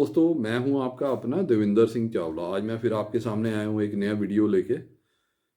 दोस्तों, मैं हूं आपका अपना देविंदर सिंह चावला। आज मैं फिर आपके सामने आया हूं एक नया वीडियो लेके।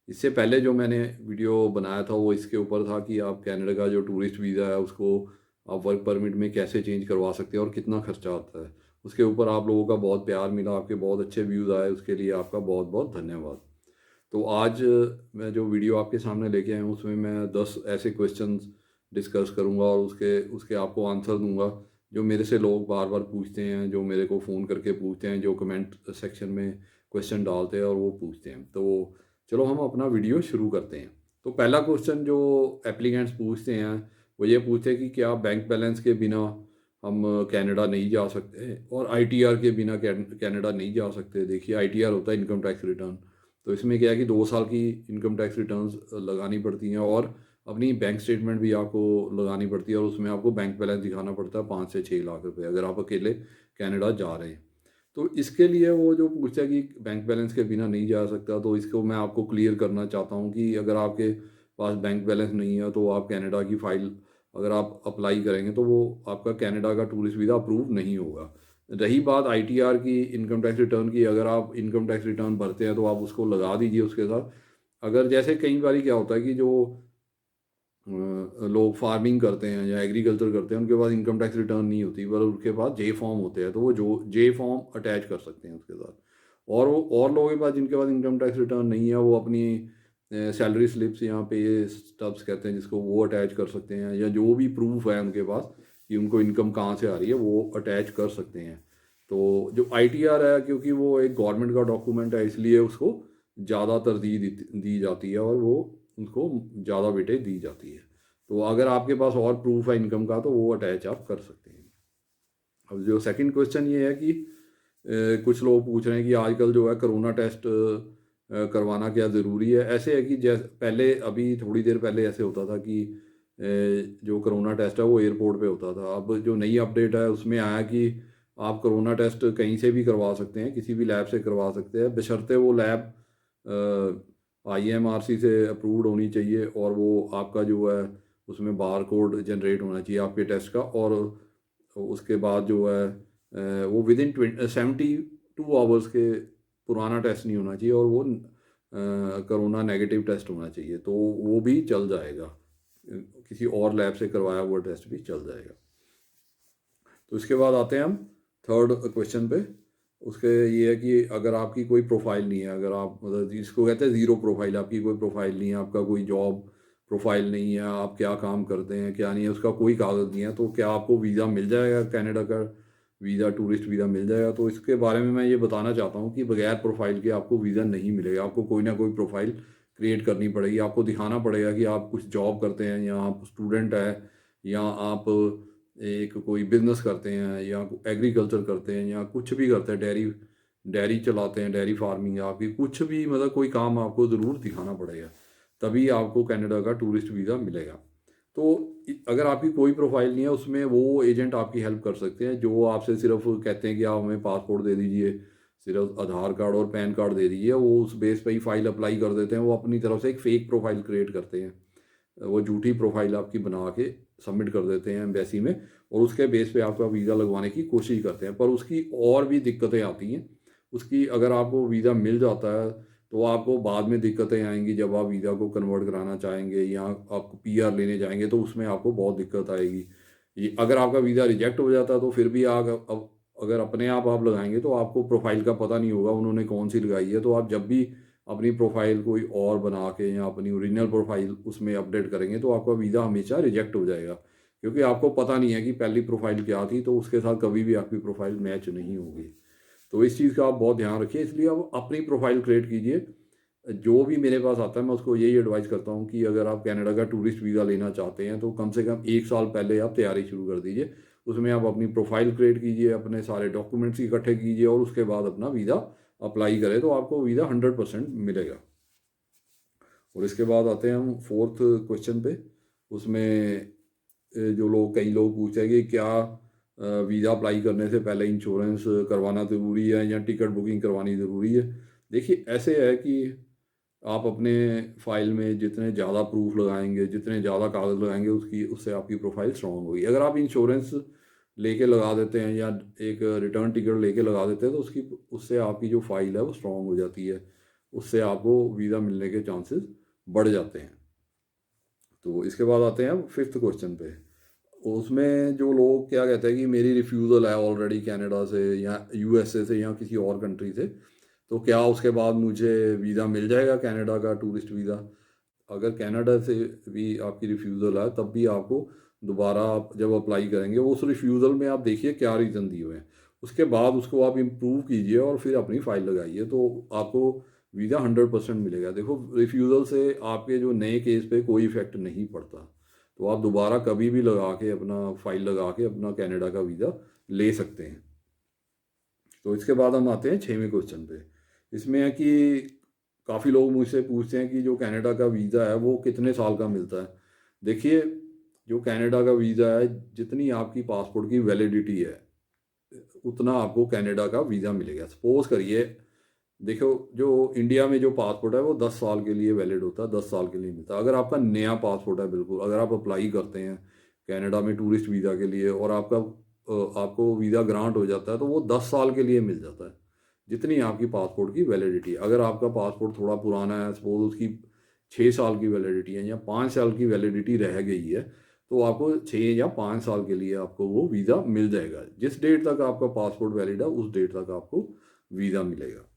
इससे पहले जो मैंने वीडियो बनाया था वो इसके ऊपर था कि आप कनाडा का जो टूरिस्ट वीज़ा है उसको आप वर्क परमिट में कैसे चेंज करवा सकते हैं और कितना खर्चा आता है। उसके ऊपर आप लोगों का बहुत प्यार मिला, आपके बहुत अच्छे व्यूज़ आए, उसके लिए आपका बहुत बहुत धन्यवाद। तो आज मैं जो वीडियो आपके सामने लेके आया हूँ उसमें मैं 10 ऐसे क्वेश्चंस डिस्कस करूँगा और उसके उसके आपको आंसर दूंगा जो मेरे से लोग बार बार पूछते हैं, जो मेरे को फ़ोन करके पूछते हैं, जो कमेंट सेक्शन में क्वेश्चन डालते हैं और वो पूछते हैं। तो चलो हम अपना वीडियो शुरू करते हैं। तो पहला क्वेश्चन जो एप्लीकेंट्स पूछते हैं वो ये पूछते हैं कि क्या बैंक बैलेंस के बिना हम कनाडा नहीं जा सकते और आईटीआर के बिना कनाडा नहीं जा सकते। देखिए, आईटीआर होता है इनकम टैक्स रिटर्न। तो इसमें क्या है कि 2 साल की इनकम टैक्स रिटर्न्स लगानी पड़ती हैं और अपनी बैंक स्टेटमेंट भी आपको लगानी पड़ती है और उसमें आपको बैंक बैलेंस दिखाना पड़ता है 5 से 6 लाख रुपए अगर आप अकेले कनाडा जा रहे हैं। तो इसके लिए वो जो पूछता है कि बैंक बैलेंस के बिना नहीं जा सकता, तो इसको मैं आपको क्लियर करना चाहता हूँ कि अगर आपके पास बैंक बैलेंस नहीं है तो आप कनाडा की फ़ाइल अगर आप अप्लाई करेंगे तो वो आपका कनाडा का टूरिस्ट वीज़ा अप्रूव नहीं होगा। रही बात आईटीआर की, इनकम टैक्स रिटर्न की, अगर आप इनकम टैक्स रिटर्न भरते हैं तो आप उसको लगा दीजिए उसके साथ। अगर जैसे कई बार क्या होता है कि जो लोग फार्मिंग करते हैं या एग्रीकल्चर करते हैं उनके पास इनकम टैक्स रिटर्न नहीं होती, पर उनके पास जे फॉर्म होते हैं, तो वो जो जे फॉर्म अटैच कर सकते हैं उसके साथ। और वो और लोगों के पास जिनके पास इनकम टैक्स रिटर्न नहीं है वो अपनी सैलरी स्लिप्स यहाँ पे स्टब्स कहते हैं जिसको, वो अटैच कर सकते हैं, या जो भी प्रूफ है उनके पास कि उनको इनकम कहाँ से आ रही है वो अटैच कर सकते हैं। तो जो आईटीआर है, क्योंकि वो एक गवर्नमेंट का डॉक्यूमेंट है, इसलिए उसको ज़्यादा तरजीह दी जाती है और वो उनको ज़्यादा वेटेज दी जाती है। तो अगर आपके पास और प्रूफ है इनकम का तो वो अटैच आप कर सकते हैं। अब जो सेकंड क्वेश्चन ये है कि कुछ लोग पूछ रहे हैं कि आजकल जो है कोरोना टेस्ट करवाना क्या ज़रूरी है। ऐसे है कि जैसे पहले, अभी थोड़ी देर पहले ऐसे होता था कि जो कोरोना टेस्ट है वो एयरपोर्ट पे होता था। अब जो नई अपडेट है उसमें आया कि आप कोरोना टेस्ट कहीं से भी करवा सकते हैं, किसी भी लैब से करवा सकते हैं, बशर्ते वो लैब आईएमआरसी से अप्रूव्ड होनी चाहिए और वो आपका जो है उसमें बार कोड जनरेट होना चाहिए आपके टेस्ट का। और उसके बाद जो है वो विद इन 72 आवर्स के पुराना टेस्ट नहीं होना चाहिए और वो कोरोना नेगेटिव टेस्ट होना चाहिए, तो वो भी चल जाएगा। किसी और लैब से करवाया हुआ टेस्ट भी चल जाएगा। तो इसके बाद आते हैं हम थर्ड क्वेश्चन पे। उसके ये है कि अगर आपकी कोई प्रोफाइल नहीं है, अगर आप मतलब जिसको कहते हैं ज़ीरो प्रोफाइल, आपकी कोई प्रोफाइल नहीं है, आपका कोई जॉब प्रोफाइल नहीं है, आप क्या काम करते हैं क्या नहीं है उसका कोई कागज़ नहीं है, तो क्या आपको वीज़ा मिल जाएगा, कनाडा का वीज़ा, टूरिस्ट वीज़ा मिल जाएगा? तो इसके बारे में मैं ये बताना चाहता हूँ कि बगैर प्रोफाइल के आपको वीज़ा नहीं मिलेगा। आपको कोई ना कोई प्रोफाइल क्रिएट करनी पड़ेगी। आपको दिखाना पड़ेगा कि आप कुछ जॉब करते हैं, या आप स्टूडेंट है, या आप एक कोई बिजनेस करते हैं, या एग्रीकल्चर करते हैं, या कुछ भी करते हैं, डेयरी डेयरी चलाते हैं, डेयरी फार्मिंग, आपकी कुछ भी मतलब कोई काम आपको ज़रूर दिखाना पड़ेगा, तभी आपको कनाडा का टूरिस्ट वीज़ा मिलेगा। तो अगर आपकी कोई प्रोफाइल नहीं है उसमें वो एजेंट आपकी हेल्प कर सकते हैं, जो आपसे सिर्फ कहते हैं कि आप हमें पासपोर्ट दे दीजिए, सिर्फ आधार कार्ड और पैन कार्ड दे दीजिए, वो उस बेस पे ही फाइल अप्लाई कर देते हैं। वो अपनी तरफ से एक फ़ेक प्रोफाइल क्रिएट करते हैं, वो झूठी प्रोफाइल आपकी बना के सबमिट कर देते हैं एम्बेसी में, और उसके बेस पे आपका वीज़ा लगवाने की कोशिश करते हैं। पर उसकी और भी दिक्कतें आती हैं। उसकी, अगर आपको वीज़ा मिल जाता है तो आपको बाद में दिक्कतें आएंगी जब आप वीज़ा को कन्वर्ट कराना चाहेंगे या आप पीआर लेने जाएंगे, तो उसमें आपको बहुत दिक्कत आएगी। ये अगर आपका वीज़ा रिजेक्ट हो जाता है तो फिर भी अब अगर अपने आप लगाएंगे तो आपको प्रोफाइल का पता नहीं होगा उन्होंने कौन सी लगाई है। तो आप जब भी अपनी प्रोफाइल कोई और बना के या अपनी ओरिजिनल प्रोफाइल उसमें अपडेट करेंगे तो आपका वीज़ा हमेशा रिजेक्ट हो जाएगा, क्योंकि आपको पता नहीं है कि पहली प्रोफाइल क्या थी, तो उसके साथ कभी भी आपकी प्रोफाइल मैच नहीं होगी। तो इस चीज़ का आप बहुत ध्यान रखिए, इसलिए आप अपनी प्रोफाइल क्रिएट कीजिए। जो भी मेरे पास आता है मैं उसको यही एडवाइस करता हूँ कि अगर आप कनाडा का टूरिस्ट वीज़ा लेना चाहते हैं तो कम से कम 1 साल पहले आप तैयारी शुरू कर दीजिए। उसमें आप अपनी प्रोफाइल क्रिएट कीजिए, अपने सारे डॉक्यूमेंट्स इकट्ठे कीजिए और उसके बाद अपना वीज़ा अप्लाई करें, तो आपको वीज़ा 100% मिलेगा। और इसके बाद आते हैं हम फोर्थ क्वेश्चन पे। उसमें जो लोग, कई लोग पूछते हैं कि क्या वीज़ा अप्लाई करने से पहले इंश्योरेंस करवाना ज़रूरी है या टिकट बुकिंग करवानी ज़रूरी है। देखिए, ऐसे है कि आप अपने फ़ाइल में जितने ज़्यादा प्रूफ लगाएंगे, जितने ज़्यादा कागज़ लगाएंगे, उससे आपकी प्रोफाइल स्ट्रॉन्ग होगी। अगर आप इंश्योरेंस लेके लगा देते हैं या एक रिटर्न टिकट लेके लगा देते हैं, तो उससे आपकी जो फाइल है वो स्ट्रॉन्ग हो जाती है, उससे आपको वीज़ा मिलने के चांसेस बढ़ जाते हैं। तो इसके बाद आते हैं हम फिफ्थ क्वेश्चन पे। उसमें जो लोग क्या कहते हैं कि मेरी रिफ्यूज़ल है ऑलरेडी कनाडा से या यूएसए से या किसी और कंट्री से, तो क्या उसके बाद मुझे वीज़ा मिल जाएगा कनाडा का टूरिस्ट वीज़ा? अगर कनाडा से भी आपकी रिफ्यूज़ल है तब भी आपको दोबारा आप जब अप्लाई करेंगे, वो उस रिफ्यूज़ल में आप देखिए क्या रीज़न दिए हुए हैं, उसके बाद उसको आप इम्प्रूव कीजिए और फिर अपनी फ़ाइल लगाइए, तो आपको वीज़ा 100% मिलेगा। देखो, रिफ्यूज़ल से आपके जो नए केस पे कोई इफ़ेक्ट नहीं पड़ता, तो आप दोबारा कभी भी लगा के अपना फ़ाइल लगा के अपना कनाडा का वीज़ा ले सकते हैं। तो इसके बाद हम आते हैं 6वें क्वेश्चन पे। इसमें है कि काफ़ी लोग मुझसे पूछते हैं कि जो कनाडा का वीज़ा है वो कितने साल का मिलता है। देखिए, जो कनाडा का वीज़ा है, जितनी आपकी पासपोर्ट की वैलिडिटी है उतना आपको कनाडा का वीज़ा मिलेगा। सपोज़ करिए, देखो, जो इंडिया में जो पासपोर्ट है वो 10 साल के लिए वैलिड होता है, 10 साल के लिए मिलता है। अगर आपका नया पासपोर्ट है, बिल्कुल, अगर आप अप्लाई करते हैं कनाडा में टूरिस्ट वीज़ा के लिए और आपको वीज़ा ग्रांट हो जाता है, तो वो 10 साल के लिए मिल जाता है, जितनी आपकी पासपोर्ट की वैलिडिटी। अगर आपका पासपोर्ट थोड़ा पुराना है, सपोज उसकी 6 साल की वैलिडिटी है या 5 साल की वैलिडिटी रह गई है, तो आपको 6 या 5 साल के लिए आपको वो वीज़ा मिल जाएगा। जिस डेट तक आपका पासपोर्ट वैलिड है उस डेट तक आपको वीज़ा मिलेगा।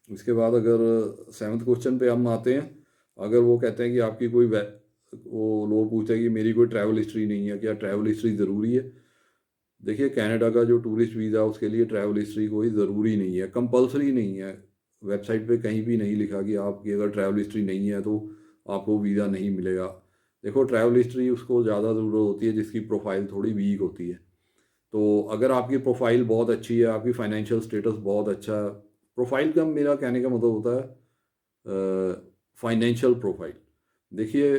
इसके बाद अगर 7वें क्वेश्चन पे हम आते हैं, अगर वो कहते हैं कि आपकी वो लोग पूछते हैं कि मेरी कोई ट्रैवल हिस्ट्री नहीं है, क्या ट्रैवल हिस्ट्री ज़रूरी है? देखिए, कनाडा का जो टूरिस्ट वीज़ा उसके लिए ट्रैवल हिस्ट्री कोई ज़रूरी नहीं है, कंपलसरी नहीं है। वेबसाइट पे कहीं भी नहीं लिखा कि आपकी अगर ट्रैवल हिस्ट्री नहीं है तो आपको वीज़ा नहीं मिलेगा। देखो, ट्रैवल हिस्ट्री उसको ज़्यादा ज़रूरत होती है जिसकी प्रोफाइल थोड़ी वीक होती है। तो अगर आपकी प्रोफाइल बहुत अच्छी है, आपकी फाइनेंशियल स्टेटस बहुत अच्छा है, प्रोफाइल का मेरा कहने का मतलब होता है फाइनेंशियल प्रोफाइल। देखिए,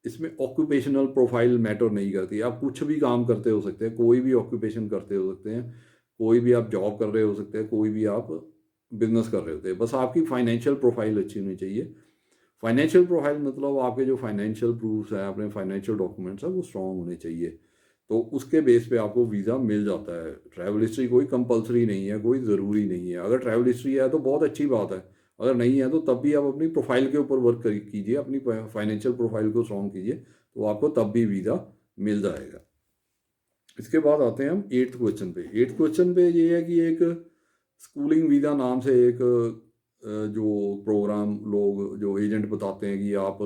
इसमें ऑक्यूपेशनल प्रोफाइल मैटर नहीं करती। आप कुछ भी काम करते हो सकते हैं, कोई भी ऑक्यूपेशन करते हो सकते हैं, कोई भी आप जॉब कर रहे हो सकते हैं, कोई भी आप बिजनेस कर रहे होते हैं, बस आपकी फाइनेंशियल प्रोफाइल अच्छी होनी चाहिए। फाइनेंशियल प्रोफाइल मतलब आपके जो फाइनेंशियल प्रूफ्स हैं, अपने फाइनेंशियल डॉक्यूमेंट्स हैं, वो स्ट्रॉन्ग होने चाहिए, तो उसके बेस पे आपको वीज़ा मिल जाता है। ट्रैवल हिस्ट्री कोई कंपलसरी नहीं है, कोई ज़रूरी नहीं है। अगर ट्रैवल हिस्ट्री है तो बहुत अच्छी बात है, अगर नहीं है तो तब भी आप अपनी प्रोफाइल के ऊपर वर्क कीजिए, अपनी फाइनेंशियल प्रोफाइल को स्ट्रॉन्ग कीजिए, तो आपको तब भी वीज़ा मिल जाएगा। इसके बाद आते हैं हम 8th क्वेश्चन पे। 8th क्वेश्चन पे ये है कि एक स्कूलिंग वीज़ा नाम से एक जो प्रोग्राम लोग जो एजेंट बताते हैं कि आप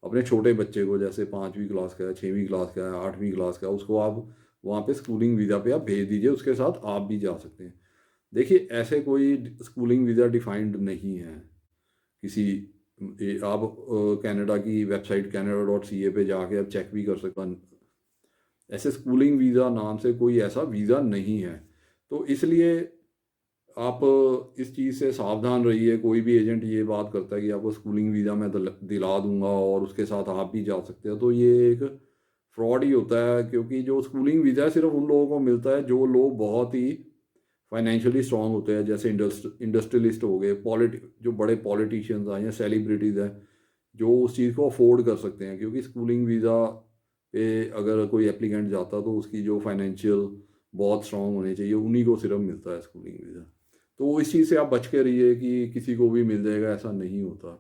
अपने छोटे बच्चे को, जैसे 5वीं क्लास का है, 6वीं क्लास का है, 8वीं क्लास का है, उसको आप वहाँ पे स्कूलिंग वीज़ा पे आप भेज दीजिए, उसके साथ आप भी जा सकते हैं। देखिए, ऐसे कोई स्कूलिंग वीज़ा डिफाइंड नहीं है किसी आप कनाडा की वेबसाइट canada.ca पे जाके आप चेक भी कर सकते हैं। ऐसे स्कूलिंग वीज़ा नाम से कोई ऐसा वीज़ा नहीं है, तो इसलिए आप इस चीज़ से सावधान रहिए। कोई भी एजेंट ये बात करता है कि आपको स्कूलिंग वीज़ा मैं दिला दूंगा और उसके साथ आप भी जा सकते हो, तो ये एक फ्रॉड ही होता है, क्योंकि जो स्कूलिंग वीज़ा है सिर्फ उन लोगों को मिलता है जो लोग बहुत ही फाइनेंशियली स्ट्रांग होते हैं, जैसे इंडस्ट्रियलिस्ट हो गए, जो बड़े पॉलिटिशियंस हैं या सेलिब्रिटीज़ हैं, जो उस चीज़ को अफोर्ड कर सकते हैं। क्योंकि स्कूलिंग वीज़ा पे अगर कोई एप्लीकेंट जाता तो उसकी जो फाइनेंशियल बहुत स्ट्रांग होने चाहिए, उन्हीं को सिर्फ मिलता है स्कूलिंग वीज़ा। तो इस चीज़ से आप बच के रहिए कि किसी को भी मिल जाएगा, ऐसा नहीं होता।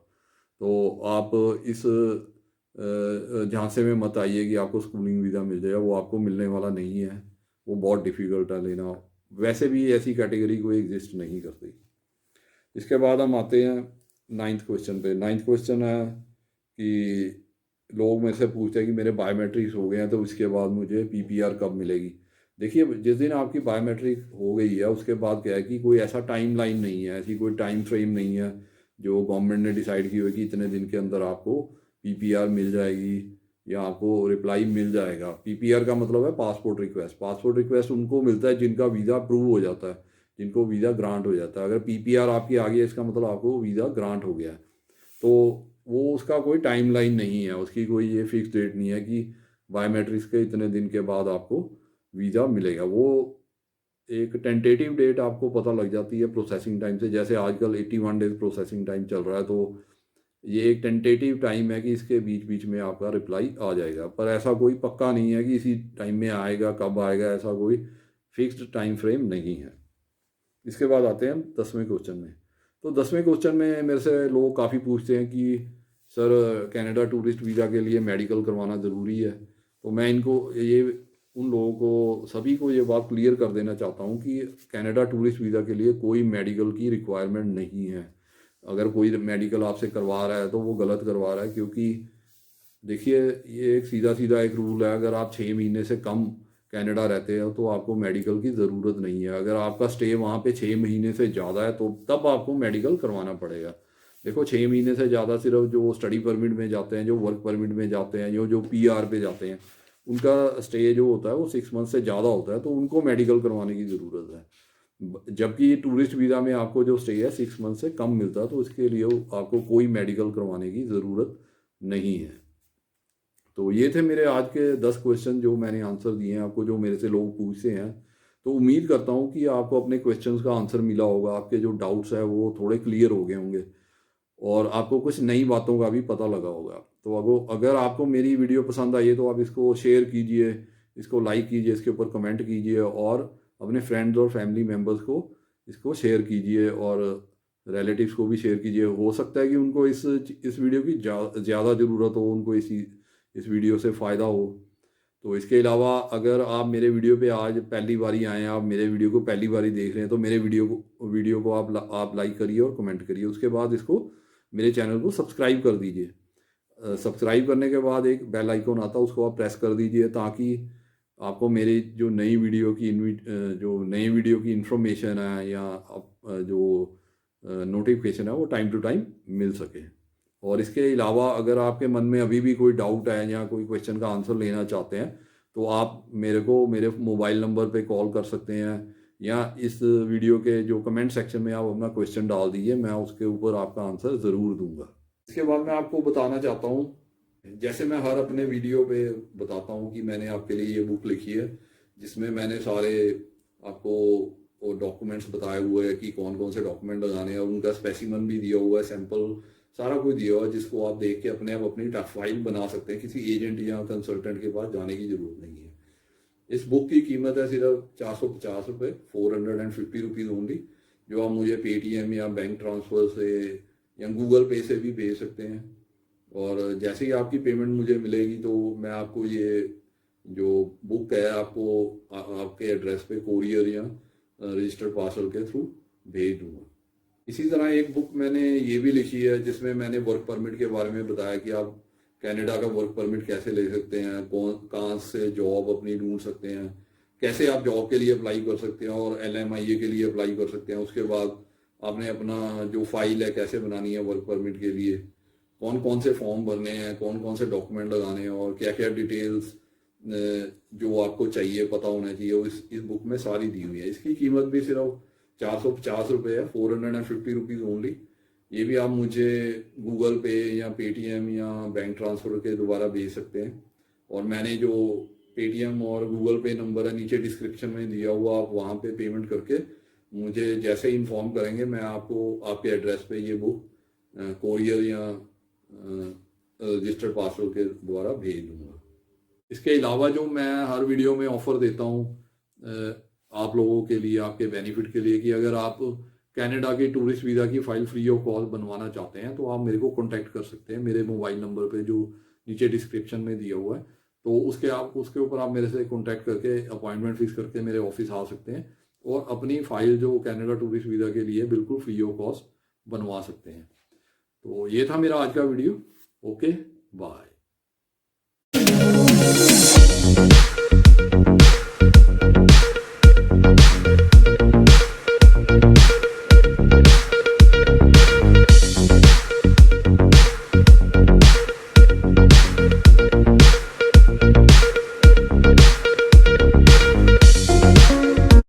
तो आप इस झांसे में मत आइए कि आपको स्कूलिंग वीज़ा मिल जाएगा, वो आपको मिलने वाला नहीं है, वो बहुत डिफ़िकल्ट है लेना। वैसे भी ऐसी कैटेगरी कोई एग्जिस्ट नहीं करती। इसके बाद हम आते हैं 9th क्वेश्चन पे। 9th क्वेश्चन है कि लोग मेरे से पूछते हैं कि मेरे बायोमेट्रिक्स हो गए हैं, तो इसके बाद मुझे पीपीआर कब मिलेगी? देखिए, जिस दिन आपकी बायोमेट्रिक हो गई है उसके बाद क्या है कि कोई ऐसा टाइम लाइन नहीं है, ऐसी कोई टाइम फ्रेम नहीं है जो गवर्नमेंट ने डिसाइड की हुई कि इतने दिन के अंदर आपको पीपीआर मिल जाएगी या आपको रिप्लाई मिल जाएगा। पीपीआर का मतलब है पासपोर्ट रिक्वेस्ट। पासपोर्ट रिक्वेस्ट उनको मिलता है जिनका वीज़ा अप्रूव हो जाता है, जिनको वीज़ा ग्रांट हो जाता है। अगर पीपीआर आपकी आ गई है, इसका मतलब आपको वीज़ा ग्रांट हो गया है। तो वो उसका कोई टाइमलाइन नहीं है, उसकी कोई ये फिक्स डेट नहीं है कि बायोमेट्रिक्स के इतने दिन के बाद आपको वीज़ा मिलेगा। वो एक टेंटेटिव डेट आपको पता लग जाती है प्रोसेसिंग टाइम से। जैसे आजकल 81 डेज प्रोसेसिंग टाइम चल रहा है, तो ये एक टेंटेटिव टाइम है कि इसके बीच बीच में आपका रिप्लाई आ जाएगा, पर ऐसा कोई पक्का नहीं है कि इसी टाइम में आएगा, कब आएगा, ऐसा कोई फिक्स्ड टाइम फ्रेम नहीं है। इसके बाद आते हैं 10वें क्वेश्चन में। तो 10वें क्वेश्चन में मेरे से लोग काफ़ी पूछते हैं कि सर कनाडा टूरिस्ट वीज़ा के लिए मेडिकल करवाना ज़रूरी है। तो मैं इनको ये उन लोगों को सभी को ये बात क्लियर कर देना चाहता हूँ कि कनाडा टूरिस्ट वीज़ा के लिए कोई मेडिकल की रिक्वायरमेंट नहीं है। अगर कोई मेडिकल आपसे करवा रहा है तो वो गलत करवा रहा है, क्योंकि देखिए ये एक सीधा सीधा एक रूल है, अगर आप 6 महीने से कम कनाडा रहते हो तो आपको मेडिकल की ज़रूरत नहीं है। अगर आपका स्टे वहाँ पे 6 महीने से ज़्यादा है तो तब आपको मेडिकल करवाना पड़ेगा। देखो 6 महीने से ज़्यादा सिर्फ जो स्टडी परमिट में जाते हैं, जो वर्क परमिट में जाते हैं, जो जो PR पे जाते हैं, उनका स्टे जो होता है वो 6 मंथ से ज़्यादा होता है, तो उनको मेडिकल करवाने की ज़रूरत है। जबकि टूरिस्ट वीज़ा में आपको जो स्टे है 6 मंथ से कम मिलता है, तो इसके लिए आपको कोई मेडिकल करवाने की ज़रूरत नहीं है। तो ये थे मेरे आज के 10 क्वेश्चन जो मैंने आंसर दिए हैं आपको, जो मेरे से लोग पूछते हैं। तो उम्मीद करता हूँ कि आपको अपने क्वेश्चंस का आंसर मिला होगा, आपके जो डाउट्स हैं वो थोड़े क्लियर हो गए होंगे और आपको कुछ नई बातों का भी पता लगा होगा। तो अगर आपको मेरी वीडियो पसंद आई है तो आप इसको शेयर कीजिए, इसको लाइक कीजिए, इसके ऊपर कमेंट कीजिए और अपने फ्रेंड्स और फैमिली मेम्बर्स को इसको शेयर कीजिए और रिलेटिव्स को भी शेयर कीजिए। हो सकता है कि उनको इस वीडियो की ज़्यादा ज़रूरत हो, उनको इस वीडियो से फ़ायदा हो। तो इसके अलावा अगर आप मेरे वीडियो पे आज पहली बारी आए हैं, आप मेरे वीडियो को पहली बारी देख रहे हैं, तो मेरे वीडियो को आप लाइक करिए और कमेंट करिए। उसके बाद इसको मेरे चैनल को सब्सक्राइब कर दीजिए। सब्सक्राइब करने के बाद एक बेल आइकॉन आता है, उसको आप प्रेस कर दीजिए, ताकि आपको मेरी जो नई वीडियो की इन्फॉर्मेशन है या जो नोटिफिकेशन है वो टाइम टू टाइम मिल सके। और इसके अलावा अगर आपके मन में अभी भी कोई डाउट है या कोई क्वेश्चन का आंसर लेना चाहते हैं तो आप मेरे मोबाइल नंबर पे कॉल कर सकते हैं, या इस वीडियो के जो कमेंट सेक्शन में आप अपना क्वेश्चन डाल दीजिए, मैं उसके ऊपर आपका आंसर ज़रूर दूंगा। इसके बाद मैं आपको बताना चाहता हूँ, जैसे मैं हर अपने वीडियो पे बताता हूँ कि मैंने आपके लिए ये बुक लिखी है, जिसमें मैंने सारे आपको डॉक्यूमेंट्स बताए हुए हैं कि कौन कौन से डॉक्यूमेंट लगाने हैं, और उनका स्पेसिमन भी दिया हुआ है, सैंपल सारा कुछ दिया हुआ है, जिसको आप देख के अपने आप अपनी फाइल बना सकते हैं। किसी एजेंट या कंसल्टेंट के पास जाने की ज़रूरत नहीं है। इस बुक की कीमत है सिर्फ 450 रुपये, 450 रुपीज़ ओनली, जो आप मुझे पेटीएम या बैंक ट्रांसफ़र से या गूगल पे से भी भेज सकते हैं। और जैसे ही आपकी पेमेंट मुझे मिलेगी तो मैं आपको ये जो बुक है आपको आपके एड्रेस पे कोरियर या रजिस्टर्ड पार्सल के थ्रू भेज दूंगा। इसी तरह एक बुक मैंने ये भी लिखी है जिसमें मैंने वर्क परमिट के बारे में बताया कि आप कनाडा का वर्क परमिट कैसे ले सकते हैं, कहाँ से जॉब अपनी ढूंढ सकते हैं, कैसे आप जॉब के लिए अप्लाई कर सकते हैं और LMIA के लिए अप्लाई कर सकते हैं। उसके बाद आपने अपना जो फाइल है कैसे बनानी है वर्क परमिट के लिए, कौन कौन से फॉर्म भरने हैं, कौन कौन से डॉक्यूमेंट लगाने हैं और क्या क्या डिटेल्स जो आपको चाहिए पता होना चाहिए, वो इस बुक में सारी दी हुई है। इसकी कीमत भी सिर्फ 450 रुपये है, 450 रुपीज़ ओनली। ये भी आप मुझे गूगल पे या पेटीएम या बैंक ट्रांसफ़र के द्वारा भेज सकते हैं। और मैंने जो पेटीएम और गूगल पे नंबर है नीचे डिस्क्रिप्शन में दिया हुआ, आप वहाँ पे पेमेंट करके मुझे जैसे ही इन्फॉर्म करेंगे मैं आपको आपके एड्रेस पे ये बुक कोरियर या रजिस्टर्ड पार्सल के द्वारा भेज दूँगा। इसके अलावा जो मैं हर वीडियो में ऑफ़र देता हूँ आप लोगों के लिए, आपके बेनिफिट के लिए, कि अगर आप कनाडा की टूरिस्ट वीज़ा की फ़ाइल फ्री ऑफ कॉस्ट बनवाना चाहते हैं तो आप मेरे को कॉन्टैक्ट कर सकते हैं मेरे मोबाइल नंबर पे जो नीचे डिस्क्रिप्शन में दिया हुआ है। तो उसके ऊपर आप मेरे से कॉन्टैक्ट करके अपॉइंटमेंट फिक्स करके मेरे ऑफिस आ सकते हैं और अपनी फ़ाइल जो कनाडा टूरिस्ट वीज़ा के लिए बिल्कुल फ्री ऑफ कॉस्ट बनवा सकते हैं। तो ये था मेरा आज का वीडियो। Okay, bye.